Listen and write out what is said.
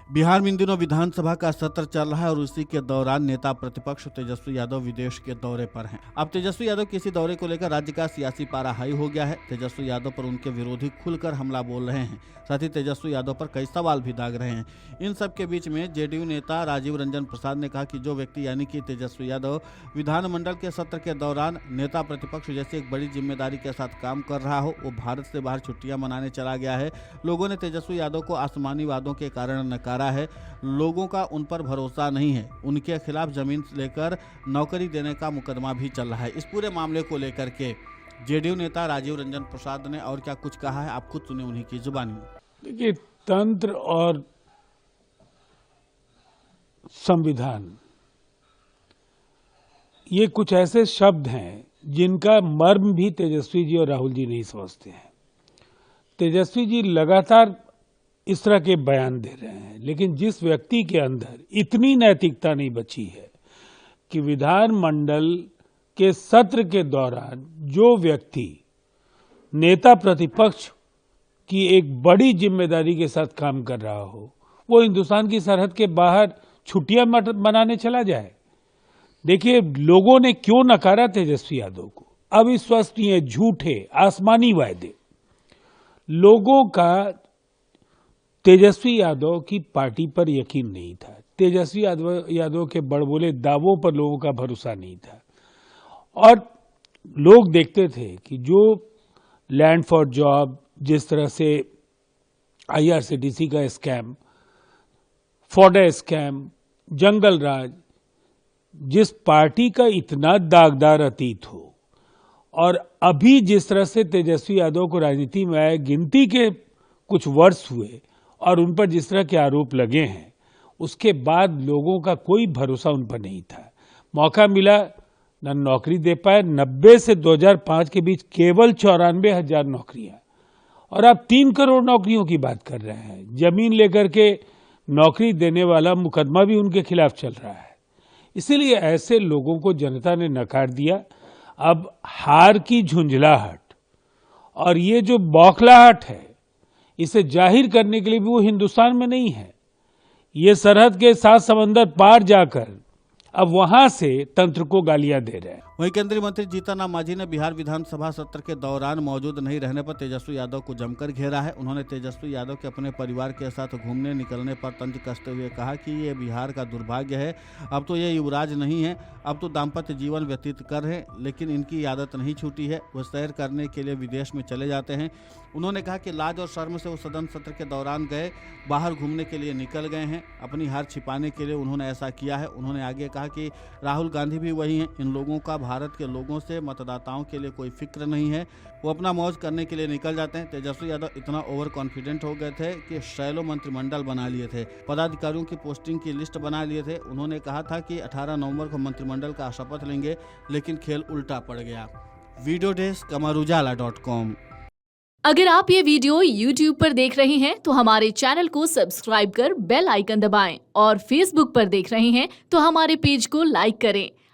बिहार में इन दिनों विधानसभा का सत्र चल रहा है और उसी के दौरान नेता प्रतिपक्ष तेजस्वी यादव विदेश के दौरे पर हैं। अब तेजस्वी यादव के इसी दौरे को लेकर राज्य का सियासी पारा हाई हो गया है। तेजस्वी यादव पर उनके विरोधी खुलकर हमला बोल रहे हैं, साथ ही तेजस्वी यादव पर कई सवाल भी दाग रहे हैं। इन सब के बीच में जेडीयू नेता राजीव रंजन प्रसाद ने कहा कि जो व्यक्ति यानी कि तेजस्वी यादव विधानमंडल के सत्र के दौरान नेता प्रतिपक्ष जैसे एक बड़ी जिम्मेदारी के साथ काम कर रहा हो, वो भारत से बाहर छुट्टियां मनाने चला गया है। लोगों ने तेजस्वी यादव को आसमानी वादों के कारण नकारा है। लोगों का उन पर भरोसा नहीं है। उनके खिलाफ जमीन लेकर नौकरी देने का मुकदमा भी चल रहा है। इस पूरे मामले को लेकर के जेडीयू नेता राजीव रंजन प्रसाद ने और क्या कुछ कहा है, आप खुद सुने उन्हीं की जुबानी में। देखिए, तंत्र और संविधान ये कुछ ऐसे शब्द हैं जिनका मर्म भी तेजस्वी जी और राहुल जी नहीं समझते हैं। तेजस्वी जी लगातार इस तरह के बयान दे रहे हैं, लेकिन जिस व्यक्ति के अंदर इतनी नैतिकता नहीं बची है कि विधानमंडल के सत्र के दौरान जो व्यक्ति नेता प्रतिपक्ष की एक बड़ी जिम्मेदारी के साथ काम कर रहा हो, वो हिंदुस्तान की सरहद के बाहर छुट्टियां मनाने चला जाए। देखिए, लोगों ने क्यों नकारा तेजस्वी यादव को? अविश्वसनीय, झूठे, आसमानी वायदे। लोगों का तेजस्वी यादव की पार्टी पर यकीन नहीं था। तेजस्वी यादव के बड़बोले दावों पर लोगों का भरोसा नहीं था। और लोग देखते थे कि जो लैंड फॉर जॉब, जिस तरह से आईआरसीटीसी का स्कैम, फॉडा स्कैम, जंगल राज, जिस पार्टी का इतना दागदार अतीत हो, और अभी जिस तरह से तेजस्वी यादव को राजनीति में आए गिनती के कुछ वर्ष हुए और उन पर जिस तरह के आरोप लगे हैं, उसके बाद लोगों का कोई भरोसा उन पर नहीं था। मौका मिला, न नौकरी दे पाए। 90 से 2005 के बीच केवल 94,000 नौकरियां, और आप 3 करोड़ नौकरियों की बात कर रहे हैं। जमीन लेकर के नौकरी देने वाला मुकदमा भी उनके खिलाफ चल रहा है। इसीलिए ऐसे लोगों को जनता ने नकार दिया। अब हार की झुंझलाहट और ये जो बौखलाहट है, इसे जाहिर करने के लिए भी वो हिंदुस्तान में नहीं है। ये सरहद के 7 समंदर पार जाकर अब वहां से तंत्र को गालियां दे रहे हैं। वहीं केंद्रीय मंत्री जीतन राम मांझी ने बिहार विधानसभा सत्र के दौरान मौजूद नहीं रहने पर तेजस्वी यादव को जमकर घेरा है। उन्होंने तेजस्वी यादव के अपने परिवार के साथ घूमने निकलने पर तंज कसते हुए कहा कि ये बिहार का दुर्भाग्य है। अब तो ये युवराज नहीं है, अब तो दाम्पत्य जीवन व्यतीत कर रहे हैं, लेकिन इनकी आदत नहीं छूटी है। वो सैर करने के लिए विदेश में चले जाते हैं। उन्होंने कहा कि लाज और शर्म से वो सदन सत्र के दौरान गए, बाहर घूमने के लिए निकल गए हैं। अपनी हार छिपाने के लिए उन्होंने ऐसा किया है। उन्होंने आगे कहा कि राहुल गांधी भी वही हैं। इन लोगों का भारत के लोगों से, मतदाताओं के लिए कोई फिक्र नहीं है। वो अपना मौज करने के लिए निकल जाते हैं। तेजस्वी यादव इतना ओवर कॉन्फिडेंट हो गए थे कि शैलो मंत्रिमंडल बना लिए थे, पदाधिकारियों की पोस्टिंग की लिस्ट बना लिए थे। उन्होंने कहा था कि 18 नवंबर को मंत्रिमंडल का शपथ लेंगे, लेकिन खेल उल्टा पड़ गया। Video desk amarujala.com। अगर आप ये वीडियो YouTube पर देख रहे हैं तो हमारे चैनल को सब्सक्राइब कर बेल आइकन दबाएं, और Facebook पर देख रहे हैं तो हमारे पेज को लाइक करें।